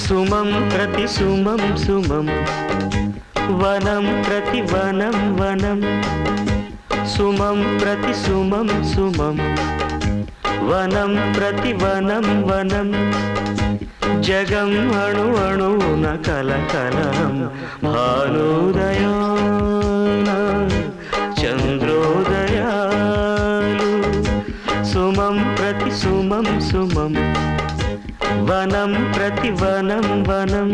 సుమం ప్రతి సుమం సుమం వనం ప్రతి వనం వనం సుమం ప్రతి సుమం సుమం వనం ప్రతి వనం వనం జగం అణు అణువున కలకలం భానుదయాన చంద్రోదయాలు సుమం ప్రతి సుమం సుమం వనం ప్రతి వనం వనం